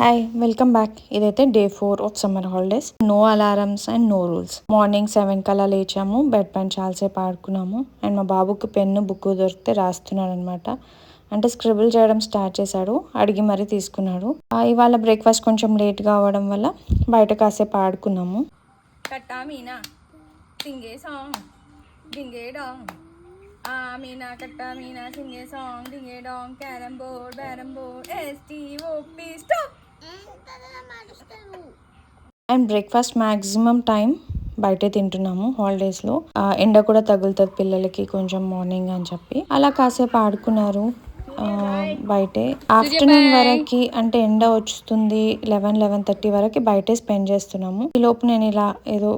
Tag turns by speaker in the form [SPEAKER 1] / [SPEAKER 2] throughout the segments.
[SPEAKER 1] Hi welcome back. ఇదైతే day 4 of summer holidays. No alarms and no rules. Morning 7 కల్లా లేచాము, bed పైన చాలాసేపు ఆడుకున్నాము. అండ్ మా బాబుకి పెన్ను బుక్ దొరికితే రాస్తున్నాడు అనమాట. అంటే స్క్రిబుల్ చేయడం స్టార్ట్ చేశాడు, అడిగి మరీ తీసుకున్నాడు. ఇవాళ బ్రేక్ఫాస్ట్ కొంచెం లేట్గా అవ్వడం వల్ల బయట కాసేపు ఆడుకున్నాము.
[SPEAKER 2] కట్టామీనా సింగే సాంగ్ డింగే డాంగ్ మీనా కట్టా మీనా సింగే సాంగ్ డింగే డాంగ్ carrom board S T O P stop.
[SPEAKER 1] And breakfast maximum time బయటే తింటున్నాము హాలిడేస్లో. ఎండ కూడా తగులుతుంది పిల్లలకి కొంచెం మార్నింగ్ అని చెప్పి అలా కాసేపు ఆడుకున్నారు బయటే. ఆఫ్టర్నూన్ వరకు అంటే ఎండ వస్తుంది 11-11:30 వరకు బయటే స్పెండ్ చేస్తున్నాము. ఈ లోపు నేను ఇలా ఏదో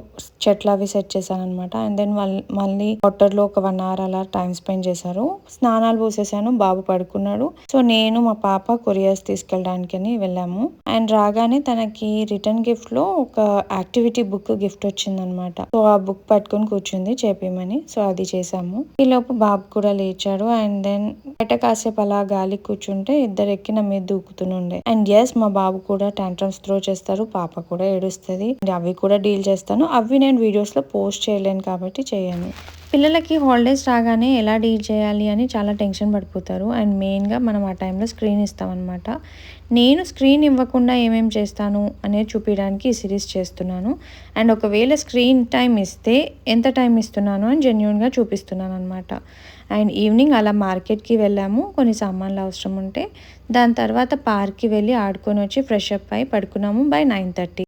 [SPEAKER 1] చెట్లు అవి సెట్ చేశాను అనమాట. అండ్ దెన్ మళ్ళీ వాటర్ లో ఒక 1 hour అలా టైం స్పెండ్ చేశారు. స్నానాలు పోసేసాను, బాబు పడుకున్నాడు. సో నేను మా పాప కొరియర్స్ తీసుకెళ్ళడానికి అని వెళ్ళాము. అండ్ రాగానే తనకి రిటర్న్ గిఫ్ట్ లో ఒక యాక్టివిటీ బుక్ గిఫ్ట్ వచ్చిందనమాట. సో ఆ బుక్ పట్టుకొని కూర్చుంది చేపిమని. సో అది చేసాము. ఈ లోపు బాబు కూడా లేచాడు. అండ్ దెన్ బయట కాసేపు అలా గాలి కూర్చుంటే ఇద్దరు ఎక్కి నా మీద దూకుతుండే. అండ్ ఎస్, మా బాబు కూడా టాంట్రమ్స్ త్రో చేస్తారు, పాప కూడా ఏడుస్తుంది. అవి కూడా డీల్ చేస్తాను. అవి నేను వీడియోస్ లో పోస్ట్ చేయలేను కాబట్టి చేయను. పిల్లలకి హాలిడేస్ రాగానే ఎలా డీల్ చేయాలి అని చాలా టెన్షన్ పడిపోతారు. అండ్ మెయిన్గా మనం ఆ టైంలో స్క్రీన్ ఇస్తామన్నమాట. నేను స్క్రీన్ ఇవ్వకుండా ఏమేమి చేస్తాను అనేది చూపించడానికి ఈ సిరీస్ చేస్తున్నాను. అండ్ ఒకవేళ స్క్రీన్ టైం ఇస్తే ఎంత టైం ఇస్తున్నాను అని జెన్యూన్గా చూపిస్తున్నాను అనమాట. అండ్ ఈవినింగ్ అలా మార్కెట్కి వెళ్ళాము, కొన్ని సామాన్లు అవసరం ఉంటే. దాని తర్వాత పార్క్కి వెళ్ళి ఆడుకొని వచ్చి ఫ్రెష్ అప్ అయి పడుకున్నాము బై 9:30.